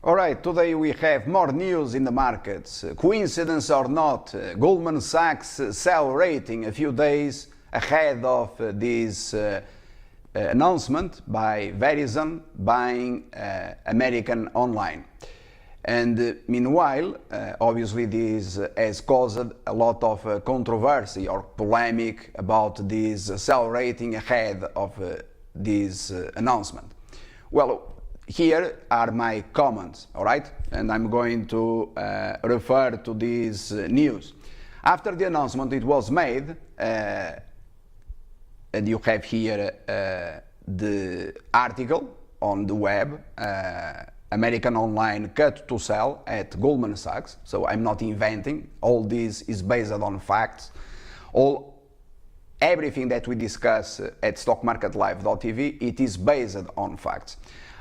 All right, today we have more news in the markets. Coincidence or not, Goldman Sachs sell rating a few days ahead of this announcement by Verizon buying American Online. And meanwhile, obviously this has caused a lot of controversy or polemic about this sell rating ahead of this announcement. Well, here are my comments, all right? And I'm going to refer to this news. After the announcement it was made, and you have here the article on the web, American Online cut to sell at Goldman Sachs. So I'm not inventing. All this is based on facts. Everything that we discuss at stockmarketlive.tv, it is based on facts.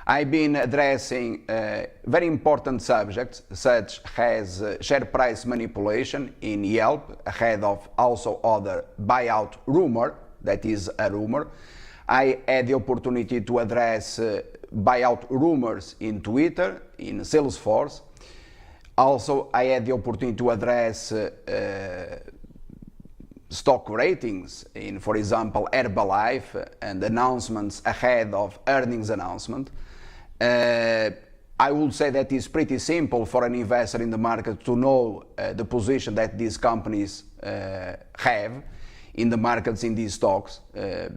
I've been addressing very important subjects such as share price manipulation in Yelp ahead of also other buyout rumor, that is a rumor. I had the opportunity to address buyout rumors in Twitter, in Salesforce. Also, I had the opportunity to address stock ratings in, for example, Herbalife and announcements ahead of earnings announcement. I would say that it's pretty simple for an investor in the market to know the position that these companies have in the markets in these stocks,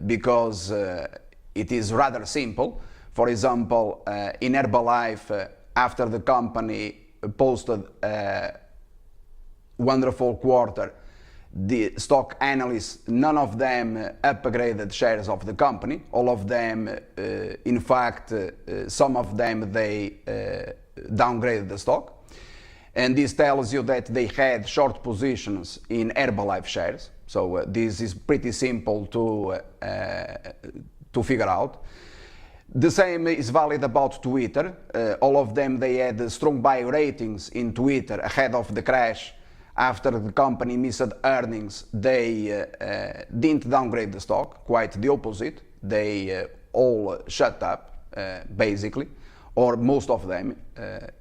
because it is rather simple. For example, in Herbalife, after the company posted a wonderful quarter, the stock analysts, none of them upgraded shares of the company. All of them, in fact, some of them, they downgraded the stock. And this tells you that they had short positions in Herbalife shares. So this is pretty simple to figure out. The same is valid about Twitter. All of them, they had strong buy ratings in Twitter ahead of the crash. After the company missed earnings, they didn't downgrade the stock, quite the opposite. They all shut up, basically, or most of them,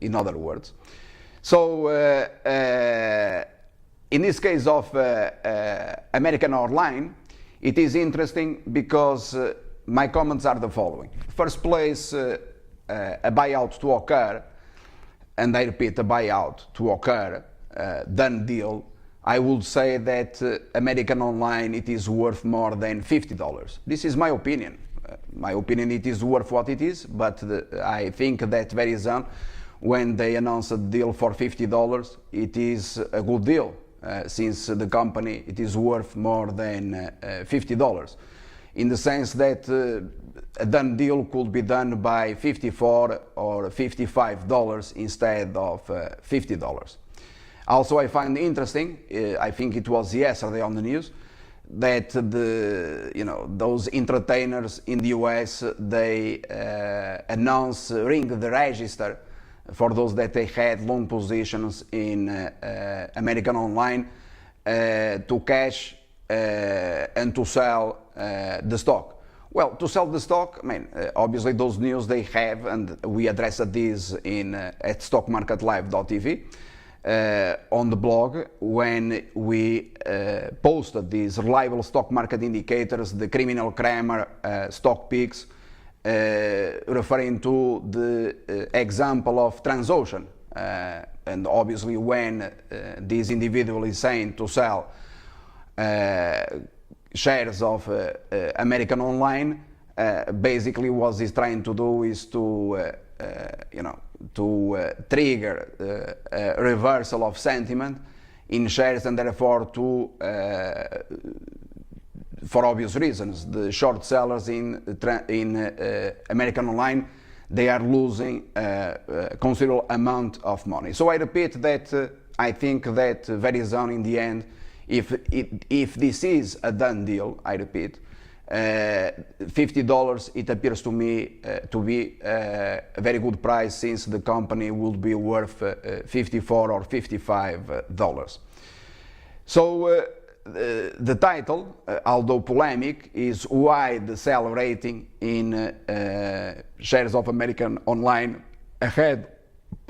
in other words. So, in this case of American Online, it is interesting because my comments are the following. First place, a buyout to occur, and I repeat, a buyout to occur, done deal, I would say that American Online, it is worth more than $50. This is my opinion. It is worth what it is, but I think that Verizon, when they announced a deal for $50, it is a good deal, since the company, it is worth more than $50. In the sense that a done deal could be done by $54 or $55 instead of $50. Also, I find interesting, I think it was yesterday on the news, that those entertainers in the US, they announced ring the register for those that they had long positions in American Online to cash and to sell the stock. Well, to sell the stock, I mean, obviously those news they have, and we addressed this at stockmarketlive.tv. On the blog, when we posted these reliable stock market indicators, the criminal Kramer stock picks, referring to the example of Transocean. And obviously when this individual is saying to sell shares of American Online, basically what he's trying to do is to trigger a reversal of sentiment in shares, and therefore for obvious reasons, the short sellers in American Online, they are losing a considerable amount of money. So I repeat that I think that Verizon in the end, if this is a done deal, I repeat, $50, it appears to me to be a very good price, since the company would be worth $54 or $55. So the title, although polemic, is why the sell rating in shares of American Online ahead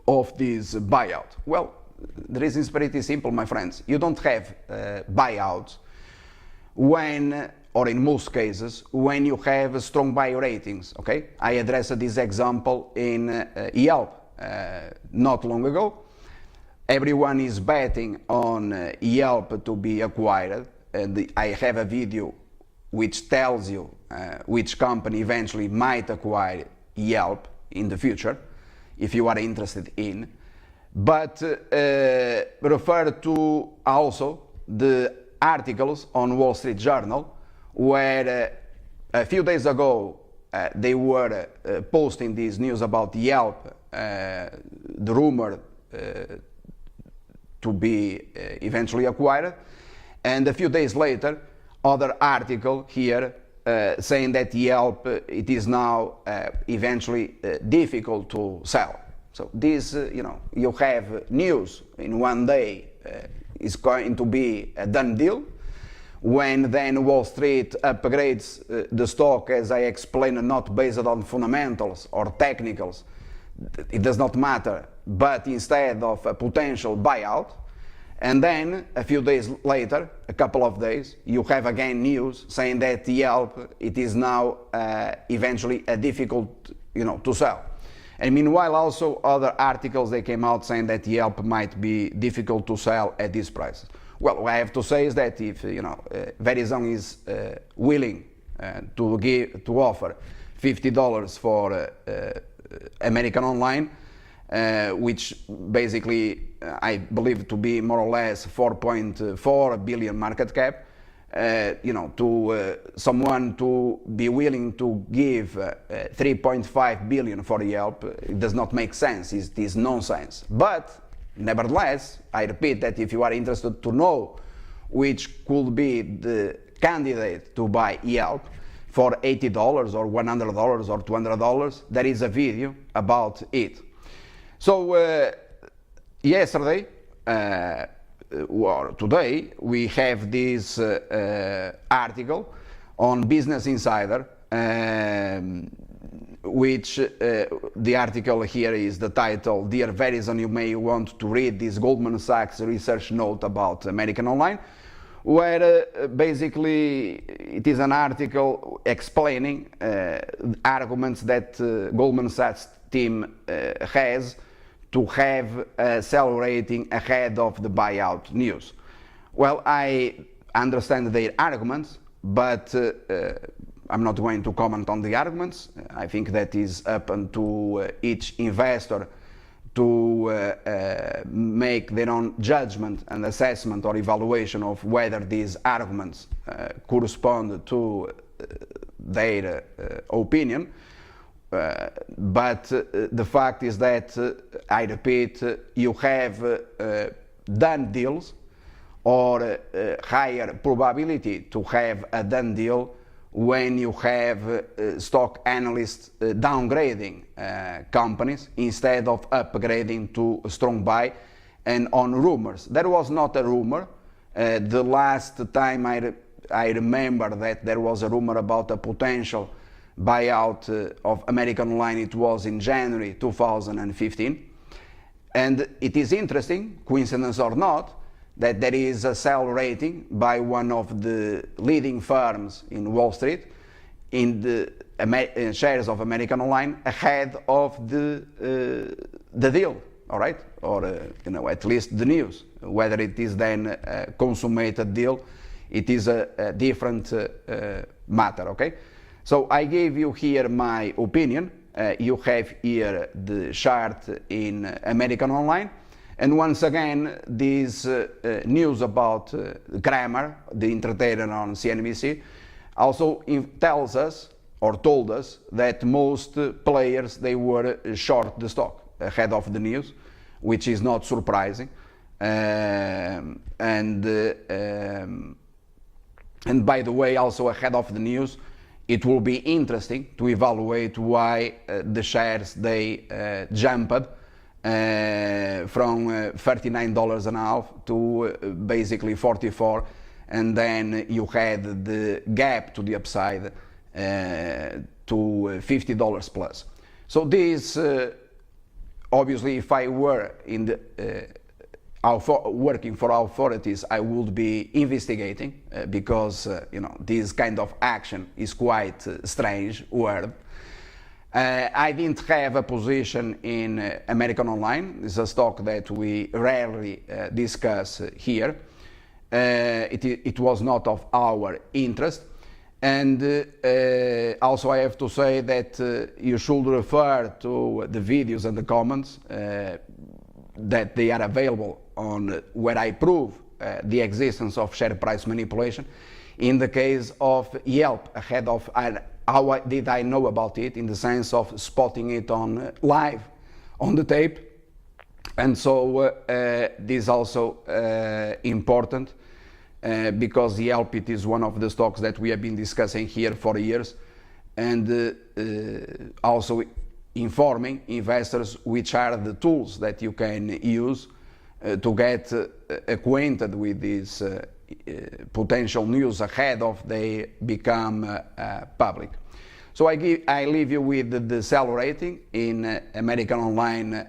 of this buyout? Well, the reason is pretty simple, my friends. You don't have buyouts when, or in most cases, when you have strong buy ratings, okay? I addressed this example in Yelp not long ago. Everyone is betting on Yelp to be acquired, and I have a video which tells you which company eventually might acquire Yelp in the future, if you are interested in. But refer to also the articles on Wall Street Journal, where a few days ago they were posting this news about Yelp, the rumor to be eventually acquired, and a few days later other article here saying that Yelp it is now eventually difficult to sell. So this, you have news in one day is going to be a done deal. When then Wall Street upgrades the stock, as I explained, not based on fundamentals or technicals, it does not matter, but instead of a potential buyout. And then a few days later, a couple of days, you have again news saying that Yelp it is now eventually a difficult to sell. And meanwhile also other articles they came out saying that Yelp might be difficult to sell at these prices. Well, what I have to say is that if Verizon is willing to offer $50 for American Online, which basically I believe to be more or less 4.4 billion market cap, to someone to be willing to give 3.5 billion for Yelp, it does not make sense. It is nonsense. But nevertheless, I repeat that if you are interested to know which could be the candidate to buy Yelp for $80 or $100 or $200, there is a video about it. So yesterday or today we have this article on Business Insider, which the article here is the title, Dear Verizon, you may want to read this Goldman Sachs research note about American Online, where basically it is an article explaining arguments that Goldman Sachs team has to have a sell rating ahead of the buyout news. Well, I understand their arguments, but I'm not going to comment on the arguments. I think that is up to each investor to make their own judgment and assessment or evaluation of whether these arguments correspond to their opinion. But the fact is that, I repeat, you have done deals or higher probability to have a done deal when you have stock analysts downgrading companies instead of upgrading to a strong buy and on rumors. There was not a rumor. The last time I remember that there was a rumor about a potential buyout of American Online, it was in January 2015. And it is interesting, coincidence or not, that there is a sell rating by one of the leading firms in Wall Street in the shares of American Online ahead of the deal, all right? Or at least the news. Whether it is then a consummated deal, it is a different matter, okay? So I gave you here my opinion. You have here the chart in American Online. And once again, this news about Kramer, the entertainer on CNBC, also tells us or told us that most players, they were short the stock ahead of the news, which is not surprising. And by the way, also ahead of the news, it will be interesting to evaluate why the shares, they jumped from $39 and a half to basically 44, and then you had the gap to the upside to $50 plus. So this obviously, if I were in the working for authorities, I would be investigating because this kind of action is quite strange word. I didn't have a position in American Online. It's a stock that we rarely discuss here. It was not of our interest. And also I have to say that you should refer to the videos and the comments that they are available on where I prove the existence of share price manipulation. In the case of Yelp, ahead of how did I know about it, in the sense of spotting it on live on the tape. And so this is also important because Yelp, it is one of the stocks that we have been discussing here for years, and also informing investors which are the tools that you can use to get acquainted with these potential news ahead of they become public. So I leave you with the sell rating in American Online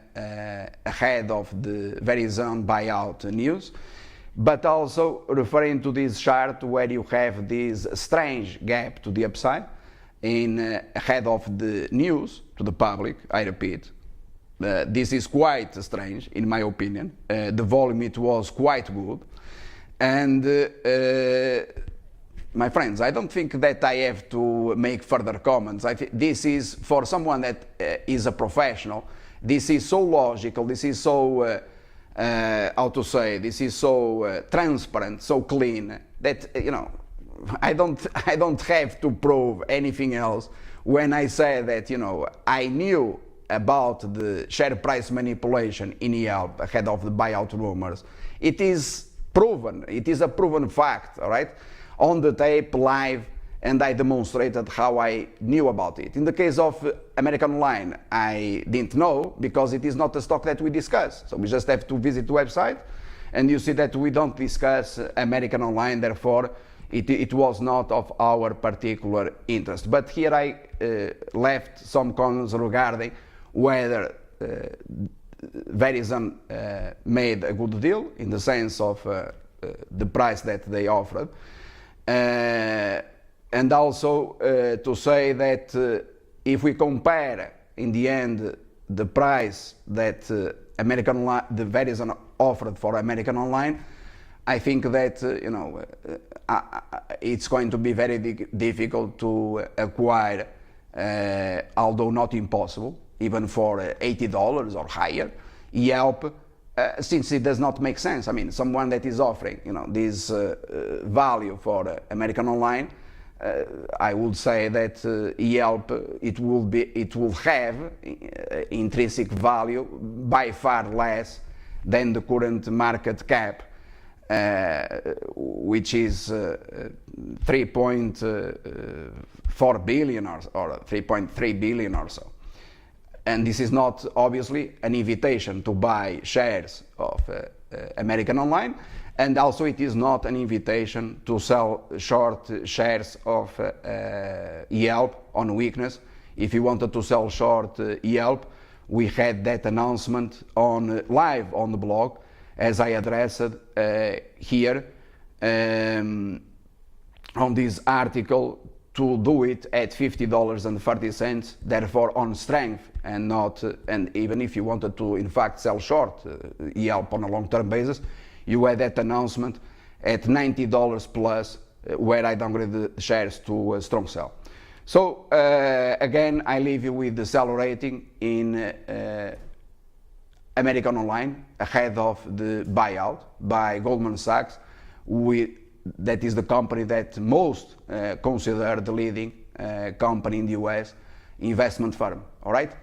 ahead of the Verizon buyout news, but also referring to this chart where you have this strange gap to the upside in ahead of the news to the public. I repeat, this is quite strange in my opinion. The volume, it was quite good, and my friends, I don't think that I have to make further comments. I think this is, for someone that is a professional, this is so logical, this is so how to say, this is so transparent, so clean, that I don't have to prove anything else when I say that I knew about the share price manipulation in Yelp ahead of the buyout rumors. It is proven, it is a proven fact, all right, on the tape, live, and I demonstrated how I knew about it. In the case of American Online, I didn't know because it is not a stock that we discuss. So we just have to visit the website, and you see that we don't discuss American Online, therefore it was not of our particular interest. But here I left some comments regarding whether Verizon made a good deal in the sense of the price that they offered. And also to say that if we compare in the end the price that the Verizon offered for American Online, I think that it's going to be very difficult to acquire, although not impossible, even for $80 or higher, Yelp, since it does not make sense. I mean, someone that is offering this value for American Online, I would say that Yelp, it will have intrinsic value by far less than the current market cap, which is 3.4 billion or 3.3 billion or so. And this is not obviously an invitation to buy shares of American Online, and also it is not an invitation to sell short shares of Yelp on weakness. If you wanted to sell short Yelp, we had that announcement on live on the blog, as I addressed here on this article, to do it at $50.30, therefore on strength, and not, and even if you wanted to in fact sell short Yelp on a long-term basis, you had that announcement at $90 plus, where I downgraded the shares to a strong sell. So again, I leave you with the sell rating in American Online ahead of the buyout by Goldman Sachs. That is the company that most consider the leading company in the US investment firm. All right.